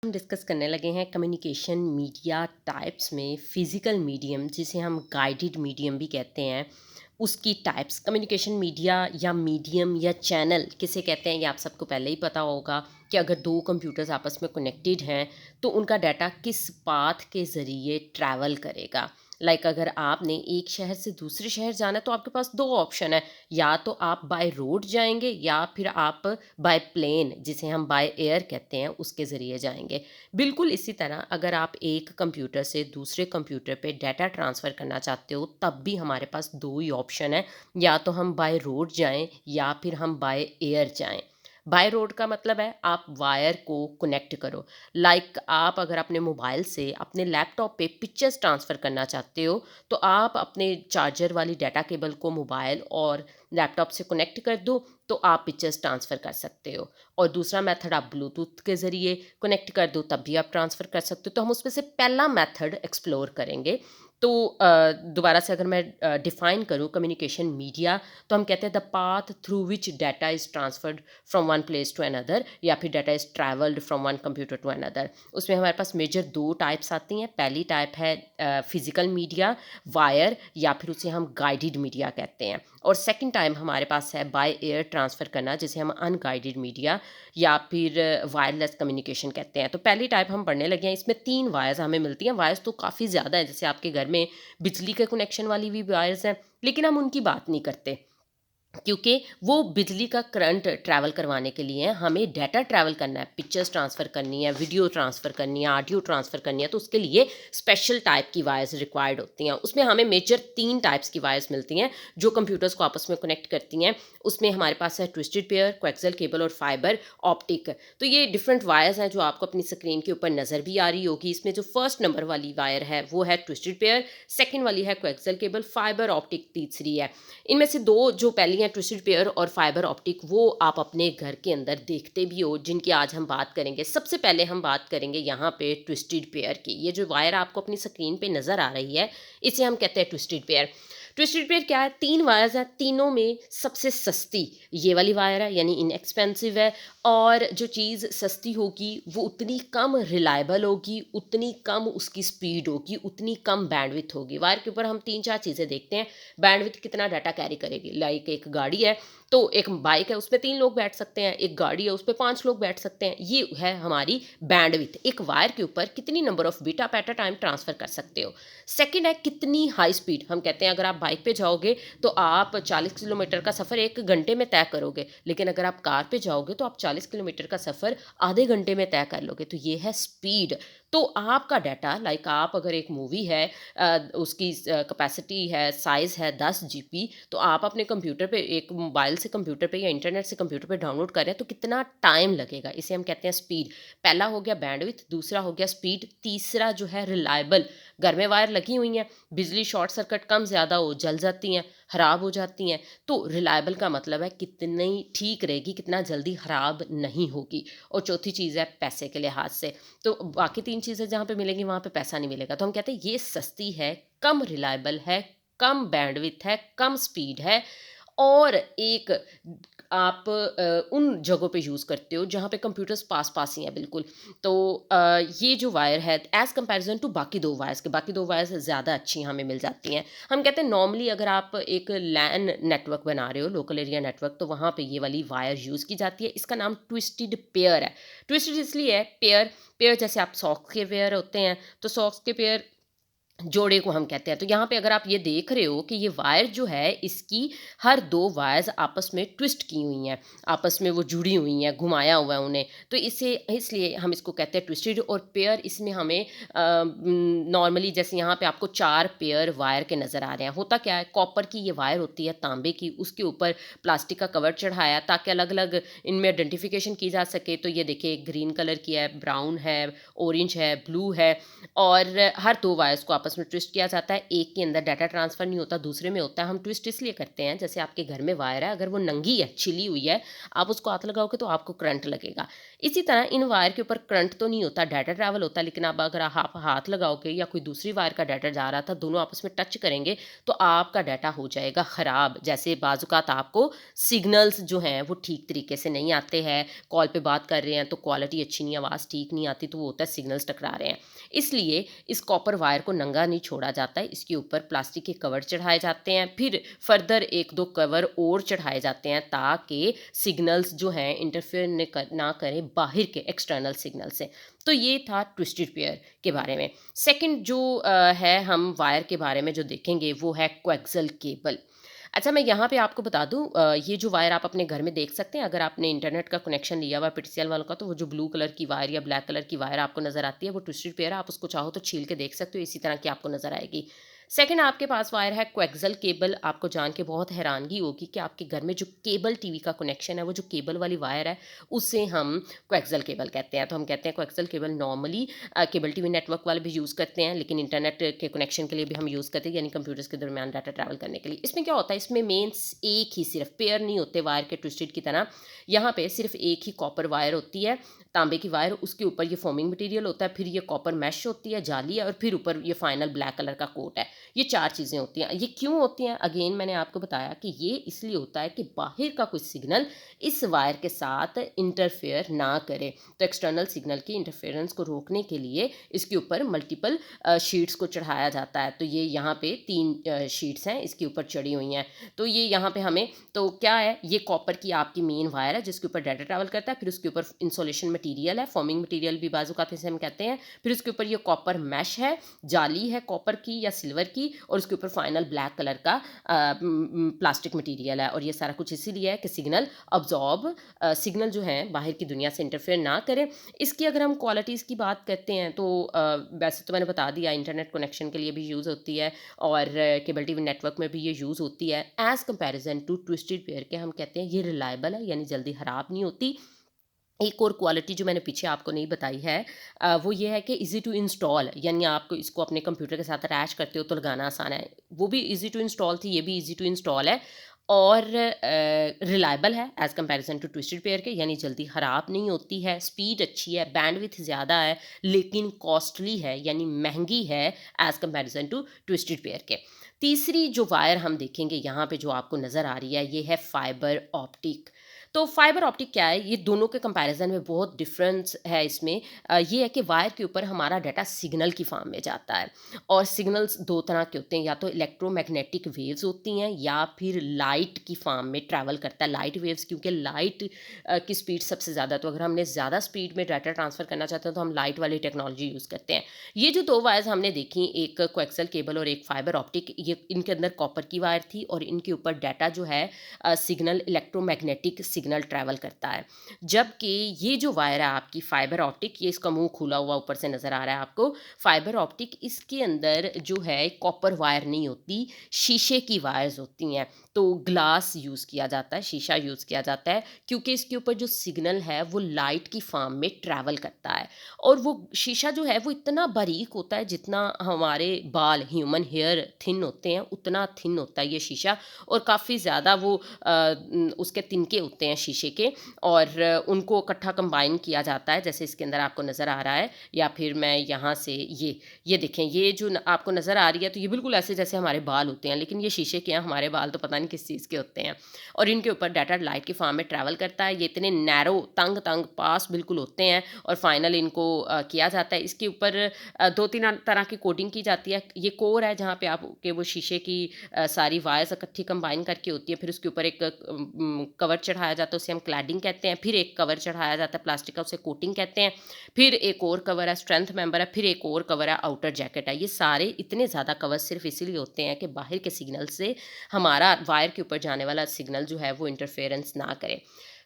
हम डिस्कस करने लगे हैं कम्युनिकेशन मीडिया टाइप्स में फिजिकल मीडियम जिसे हम गाइडेड मीडियम भी कहते हैं उसकी टाइप्स। कम्युनिकेशन मीडिया या मीडियम या चैनल किसे कहते हैं ये आप सबको पहले ही पता होगा कि अगर दो कंप्यूटर्स आपस में कनेक्टेड हैं तो उनका डाटा किस पाथ के ज़रिए ट्रैवल करेगा। अगर आपने एक शहर से दूसरे शहर जाना है तो आपके पास दो ऑप्शन है, या तो आप बाय रोड जाएंगे या फिर आप बाय प्लेन जिसे हम बाय एयर कहते हैं उसके ज़रिए जाएंगे। बिल्कुल इसी तरह अगर आप एक कंप्यूटर से दूसरे कंप्यूटर पे डाटा ट्रांसफ़र करना चाहते हो तब भी हमारे पास दो ही ऑप्शन है, या तो हम बाय रोड जाएं या फिर हम बाय एयर जाएं। बाय रोड का मतलब है आप वायर को कनेक्ट करो। आप अगर अपने मोबाइल से अपने लैपटॉप पे पिक्चर्स ट्रांसफ़र करना चाहते हो तो आप अपने चार्जर वाली डाटा केबल को मोबाइल और लैपटॉप से कनेक्ट कर दो तो आप पिक्चर्स ट्रांसफ़र कर सकते हो। और दूसरा मेथड आप ब्लूटूथ के ज़रिए कनेक्ट कर दो तब भी आप ट्रांसफ़र कर सकते हो। तो हम उसमें से पहला मेथड एक्सप्लोर करेंगे। तो दोबारा से अगर मैं डिफ़ाइन करूँ कम्युनिकेशन मीडिया, तो हम कहते हैं the path through which data is transferred from one place to another, या फिर data is travelled from one computer to another. उसमें हमारे पास मेजर दो टाइप्स आती हैं। पहली टाइप है फिजिकल मीडिया, वायर, या फिर उसे हम गाइडेड मीडिया कहते हैं। और सेकंड टाइम हमारे पास है बाय एयर ट्रांसफ़र करना जिसे हम अनगाइडेड मीडिया या फिर वायरलेस कम्युनिकेशन कहते हैं। तो पहली टाइप हम पढ़ने लगे हैं। इसमें 3 वायर्स हमें मिलती हैं। वायर्स तो काफ़ी ज़्यादा हैं, जैसे आपके घर में बिजली के कनेक्शन वाली भी वायर्स हैं, लेकिन हम उनकी बात नहीं करते। क्योंकि वो बिजली का करंट ट्रैवल करवाने के लिए हमें डाटा ट्रैवल करना है, पिक्चर्स ट्रांसफ़र करनी है, वीडियो ट्रांसफ़र करनी है, ऑडियो ट्रांसफ़र करनी है, तो उसके लिए स्पेशल टाइप की वायर्स रिक्वायर्ड होती हैं। उसमें हमें मेजर 3 टाइप्स की वायर्स मिलती हैं जो कंप्यूटर्स को आपस में कनेक्ट करती हैं। उसमें हमारे पास है ट्विस्टेड पेयर, कोएक्सियल केबल और फाइबर ऑप्टिक। तो ये डिफरेंट वायर्स हैं जो आपको अपनी स्क्रीन के ऊपर नज़र भी आ रही होगी। इसमें जो फर्स्ट नंबर वाली वायर है वो है ट्विस्टेड पेयर, सेकेंड वाली है कोएक्सियल केबल, फाइबर ऑप्टिक तीसरी है। इनमें से दो जो पहली हैं ट्विस्टेड पेयर और फाइबर ऑप्टिक, वो आप अपने घर के अंदर देखते भी हो, जिनकी आज हम बात करेंगे। सबसे पहले हम बात करेंगे यहाँ पे ट्विस्टेड पेयर की। ये जो वायर आपको अपनी स्क्रीन पे नज़र आ रही है इसे हम कहते हैं ट्विस्टेड पेयर। ट्विस्टेड पेयर क्या है? 3 वायर्स हैं, तीनों में सबसे सस्ती ये वाली वायर है, यानी इनएक्सपेंसिव है। और जो चीज़ सस्ती होगी वो उतनी कम रिलायबल होगी, उतनी कम उसकी स्पीड होगी, उतनी कम बैंडविड्थ होगी। वायर के ऊपर हम 3-4 चीज़ें देखते हैं। बैंडविड्थ कितना डाटा कैरी करेगी। एक गाड़ी है तो एक बाइक है उसपे 3 लोग बैठ सकते हैं, एक गाड़ी है उसपे 5 लोग बैठ सकते हैं। ये है हमारी बैंडविड्थ। एक वायर के ऊपर कितनी number of beta at a time transfer कर सकते हो। सेकंड है कितनी हाई स्पीड। हम कहते हैं अगर आप बाइक पे जाओगे तो आप 40 किलोमीटर का सफ़र 1 घंटे में तय करोगे, लेकिन अगर आप कार पे जाओगे तो आप 40 किलोमीटर का सफ़र आधे घंटे में तय कर लोगे। तो ये है स्पीड। तो आपका डाटा आप अगर एक मूवी है, उसकी कैपेसिटी है, साइज़ है 10 जीबी, तो आप अपने कंप्यूटर पे, एक मोबाइल से कंप्यूटर पे या इंटरनेट से कंप्यूटर पे डाउनलोड कर रहे हैं तो कितना टाइम लगेगा, इसे हम कहते हैं स्पीड। पहला हो गया बैंडविड्थ, दूसरा हो गया स्पीड, तीसरा जो है रिलायबल। घर में वायर लगी हुई हैं, बिजली शॉर्ट सर्किट कम ज़्यादा हो जल जाती हैं, ख़राब हो जाती हैं। तो रिलायबल का मतलब है कितनी ठीक रहेगी, कितना जल्दी ख़राब नहीं होगी। और चौथी चीज़ है पैसे के लिहाज से। तो बाकी 3 चीज़ें जहाँ पे मिलेंगी वहाँ पे पैसा नहीं मिलेगा। तो हम कहते हैं ये सस्ती है, कम रिलायबल है, कम बैंडविड्थ है, कम स्पीड है। और एक आप उन जगहों पे यूज़ करते हो जहाँ पे कंप्यूटर्स पास-पास ही हैं बिल्कुल। तो ये जो वायर है एज़ कंपैरिज़न टू बाकी 2 वायर्स के, बाकी 2 वायर्स ज़्यादा अच्छी हमें मिल जाती हैं। हम कहते हैं नॉर्मली अगर आप एक लैन नेटवर्क बना रहे हो, लोकल एरिया नेटवर्क, तो वहाँ पे ये वाली वायर यूज़ की जाती है। इसका नाम ट्विस्टेड पेयर है। ट्विस्टेड इसलिए है, पेयर पेयर जैसे आप सॉक्स के पेयर होते हैं, तो सॉक्स के पेयर जोड़े को हम कहते हैं। तो यहाँ पे अगर आप ये देख रहे हो कि ये वायर जो है इसकी हर 2 वायर्स आपस में ट्विस्ट की हुई हैं, आपस में वो जुड़ी हुई हैं, घुमाया हुआ है उन्हें। तो इसे इसलिए हम इसको कहते हैं ट्विस्टेड। और पेयर इसमें हमें नॉर्मली जैसे यहाँ पे आपको 4 पेयर वायर के नज़र आ रहे हैं। होता क्या है, कॉपर की ये वायर होती है, तांबे की, उसके ऊपर प्लास्टिक का कवर चढ़ाया ताकि अलग-अलग इनमें आइडेंटिफिकेशन की जा सके। तो ये देखिए ग्रीन कलर की है, ब्राउन है, ऑरेंज है, ब्लू है। और हर 2 वायर्स को आपस में ट्विस्ट किया जाता है। एक के अंदर डाटा ट्रांसफ़र नहीं होता, दूसरे में होता है। हम ट्विस्ट इसलिए करते हैं, जैसे आपके घर में वायर है, अगर वो नंगी है, छिली हुई है, आप उसको हाथ लगाओगे तो आपको करंट लगेगा। इसी तरह इन वायर के ऊपर करंट तो नहीं होता, डाटा ट्रैवल होता है, लेकिन अब अगर आप हाथ लगाओगे या कोई दूसरी वायर का डाटा जा रहा था, दोनों आपस में टच करेंगे तो आपका डाटा हो जाएगा ख़राब। जैसे बाज़-औक़ात आपको सिग्नल्स जो हैं वो ठीक तरीके से नहीं आते हैं, कॉल पे बात कर रहे हैं तो क्वालिटी अच्छी नहीं, आवाज़ ठीक नहीं आती, तो वो होता है सिग्नल्स टकरा रहे हैं। इसलिए इस कॉपर वायर को नंगा नहीं छोड़ा जाता है, इसके ऊपर प्लास्टिक के कवर चढ़ाए जाते हैं, फिर फर्दर 1-2 कवर और चढ़ाए जाते हैं ताकि सिग्नल्स जो हैं इंटरफेयर ना करें बाहर के एक्सटर्नल सिग्नल से। तो ये था ट्विस्टेड पेयर के बारे में। सेकंड जो है हम वायर के बारे में जो देखेंगे वो है कोएक्सियल केबल। अच्छा, मैं यहाँ पे आपको बता दूँ, ये जो वायर आप अपने घर में देख सकते हैं, अगर आपने इंटरनेट का कनेक्शन लिया हुआ है पीटीसीएल वालों का, तो वो जो ब्लू कलर की वायर या ब्लैक कलर की वायर आपको नज़र आती है वो ट्विस्टेड पेयर है। आप उसको चाहो तो छील के देख सकते हो, इसी तरह की आपको नज़र आएगी। सेकंड आपके पास वायर है कोएक्सियल केबल। आपको जान के बहुत हैरानगी होगी कि आपके घर में जो केबल टीवी का कनेक्शन है, वो जो केबल वाली वायर है, उसे हम कोएक्सियल केबल कहते हैं। तो हम कहते हैं coaxial cable normally cable TV network वाले भी यूज़ करते हैं, लेकिन इंटरनेट के कनेक्शन के लिए भी हम यूज़ करते हैं, यानी कंप्यूटर्स के दरमियान डाटा ट्रैवल करने के लिए। इसमें क्या होता है, इसमें मेन्स एक ही, सिर्फ पेयर नहीं होते वायर के ट्विस्टेड की तरह। यहाँ पे सिर्फ एक ही कॉपर वायर होती है, तांबे की वायर, उसके ऊपर ये फोमिंग मटेरियल होता है, फिर ये कॉपर मैश होती है, जाली है, और फिर ऊपर ये फाइनल ब्लैक कलर का कोट है। ये 4 चीज़ें होती हैं। ये क्यों होती हैं? अगेन मैंने आपको बताया कि ये इसलिए होता है कि बाहर का कोई सिग्नल इस वायर के साथ इंटरफेयर ना करे। तो एक्सटर्नल सिग्नल की इंटरफेरेंस को रोकने के लिए इसके ऊपर मल्टीपल शीट्स को चढ़ाया जाता है। तो ये यहाँ पे 3 शीट्स हैं, इसके ऊपर चढ़ी हुई हैं। तो ये यहाँ पे हमें, तो क्या है, ये कॉपर की आपकी मेन वायर है जिसके ऊपर डाटा ट्रैवल करता है, फिर उसके ऊपर इंसुलेशन मटेरियल है, फॉर्मिंग मटेरियल भी बाज़-औक़ात इसे हम कहते हैं, फिर उसके ऊपर ये कॉपर मैश है, जाली है कॉपर की या सिल्वर की, और उसके ऊपर फाइनल ब्लैक कलर का प्लास्टिक मटेरियल है। और ये सारा कुछ इसीलिए है कि सिग्नल जो है बाहर की दुनिया से इंटरफेयर ना करें। इसकी अगर हम क्वालिटीज़ की बात करते हैं तो वैसे तो मैंने बता दिया, इंटरनेट कनेक्शन के लिए भी यूज़ होती है और केबल टीवी नेटवर्क में भी ये यूज़ होती है। As comparison to twisted pair के हम कहते हैं ये रिलायबल है, यानी जल्दी ख़राब नहीं होती। एक और क्वालिटी जो मैंने पीछे आपको नहीं बताई है, वो ये है कि ईज़ी टू इंस्टॉल, यानी आप इसको अपने कंप्यूटर के साथ अटैच करते हो तो लगाना आसान है। वो भी ईज़ी टू इंस्टॉल थी, ये भी ईज़ी टू इंस्टॉल है, और रिलायबल है as comparison to twisted pair के, यानी जल्दी ख़राब नहीं होती है, स्पीड अच्छी है, बैंडविड्थ ज़्यादा है, लेकिन कॉस्टली है, यानी महंगी है as comparison to twisted pair के। तीसरी जो वायर हम देखेंगे यहाँ पे जो आपको नज़र आ रही है, ये है फाइबर ऑप्टिक। तो फाइबर ऑप्टिक क्या है, ये दोनों के कंपैरिजन में बहुत डिफरेंस है इसमें। ये है कि वायर के ऊपर हमारा डाटा सिग्नल की फॉर्म में जाता है, और सिग्नल्स 2 तरह के होते हैं, या तो इलेक्ट्रोमैग्नेटिक वेव्स होती हैं या फिर लाइट की फॉर्म में ट्रैवल करता है। लाइट वेव्स, क्योंकि लाइट की स्पीड सबसे ज़्यादा, तो अगर हमने ज़्यादा स्पीड में डाटा ट्रांसफ़र करना चाहते हैं तो हम लाइट वाली टेक्नोलॉजी यूज़ करते हैं। ये जो 2 वायर्स हमने देखी, एक कोएक्सियल केबल और एक फाइबर ऑप्टिक, ये इनके अंदर कॉपर की वायर थी और इनके ऊपर डाटा जो है सिग्नल, इलेक्ट्रोमैग्नेटिक सिग्नल ट्रैवल करता है। जबकि ये जो वायर है आपकी फाइबर ऑप्टिक, ये इसका मुंह खुला हुआ ऊपर से नज़र आ रहा है आपको। फाइबर ऑप्टिक, इसके अंदर जो है कॉपर वायर नहीं होती, शीशे की वायर्स होती हैं। तो ग्लास यूज़ किया जाता है, शीशा यूज़ किया जाता है, क्योंकि इसके ऊपर जो सिग्नल है वो लाइट की फॉर्म में ट्रैवल करता है, और वो शीशा जो है वो इतना बारीक होता है जितना हमारे बाल, ह्यूमन हेयर थिन होते हैं, उतना थिन होता है ये शीशा, और काफ़ी ज़्यादा वो उसके तिनके होते हैं शीशे के, और उनको इकट्ठा कंबाइन किया जाता है, जैसे इसके अंदर आपको नज़र आ रहा है। या फिर मैं यहाँ से ये देखें, ये जो आपको नज़र आ रही है, तो ये बिल्कुल ऐसे जैसे हमारे बाल होते हैं, लेकिन ये शीशे के हैं, हमारे बाल तो पता नहीं किस चीज़ के होते हैं। और इनके ऊपर डाटा लाइट की फॉर्म में ट्रैवल करता है। ये इतने नैरो, तंग तंग पास बिल्कुल होते हैं, और फाइनल इनको किया जाता है। इसके ऊपर 2-3 तरह की कोटिंग की जाती है। ये कोर है जहाँ पे आपके वो शीशे की सारी वायर्स इकट्ठी कंबाइन करके होती है, फिर उसके ऊपर एक कवर चढ़ाया जाता है, उसे हम क्लैडिंग कहते हैं, फिर एक कवर चढ़ाया जाता है प्लास्टिक का, उसे कोटिंग कहते हैं, फिर एक और कवर है स्ट्रेंथ मेंबर है, फिर एक और कवर है आउटर जैकेट है। ये सारे इतने ज़्यादा कवर सिर्फ इसीलिए होते हैं कि बाहर के सिग्नल से हमारा वायर के ऊपर जाने वाला सिग्नल जो है वो इंटरफेरेंस ना करे।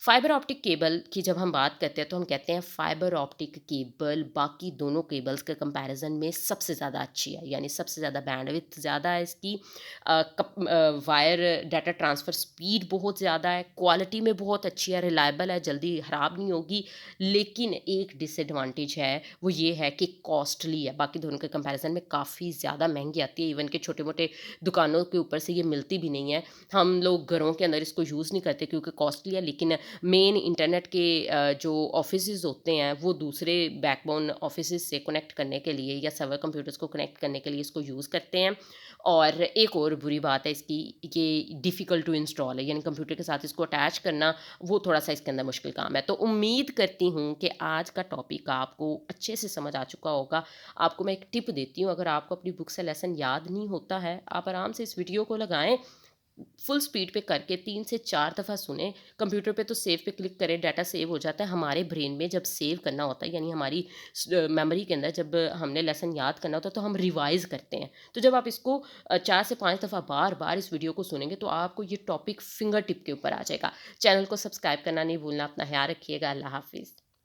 फाइबर ऑप्टिक केबल की जब हम बात करते हैं तो हम कहते हैं फाइबर ऑप्टिक केबल बाकी दोनों केबल्स के कंपैरिजन में सबसे ज़्यादा अच्छी है, यानी सबसे ज़्यादा बैंडविड्थ ज़्यादा है इसकी। वायर डाटा ट्रांसफ़र स्पीड बहुत ज़्यादा है, क्वालिटी में बहुत अच्छी है, रिलायबल है, जल्दी ख़राब नहीं होगी। लेकिन एक डिसएडवांटेज है, वो ये है कि कॉस्टली है, बाकी दोनों के कंपैरिजन में काफ़ी ज़्यादा महंगी आती है। इवन के छोटे मोटे दुकानों के ऊपर से ये मिलती भी नहीं है। हम लोग घरों के अंदर इसको यूज़ नहीं करते क्योंकि कॉस्टली है, लेकिन मेन इंटरनेट के जो ऑफिसेज़ होते हैं वो दूसरे बैकबोन ऑफिसेज़ से कनेक्ट करने के लिए या सर्वर कंप्यूटर्स को कनेक्ट करने के लिए इसको यूज़ करते हैं। और एक और बुरी बात है इसकी, ये डिफ़िकल्ट टू इंस्टॉल है, यानी कंप्यूटर के साथ इसको अटैच करना वो थोड़ा-सा इसके अंदर मुश्किल काम है। तो उम्मीद करती हूँ कि आज का टॉपिक आपको अच्छे से समझ आ चुका होगा। आपको मैं एक टिप देती हूँ, अगर आपको अपनी बुक से लेसन याद नहीं होता है, आप आराम से इस वीडियो को लगाएँ, फुल स्पीड पे करके 3 से 4 दफ़ा सुनें। कंप्यूटर पे तो सेव पे क्लिक करें, डाटा सेव हो जाता है। हमारे ब्रेन में जब सेव करना होता है, यानी हमारी मेमोरी के अंदर जब हमने लेसन याद करना होता है तो हम रिवाइज़ करते हैं। तो जब आप इसको 4 से 5 दफ़ा बार-बार इस वीडियो को सुनेंगे तो आपको ये टॉपिक फिंगर टिप के ऊपर आ जाएगा। चैनल को सब्सक्राइब करना नहीं भूलना। अपना ख़्याल रखिएगा। अल्लाह हाफ़िज़।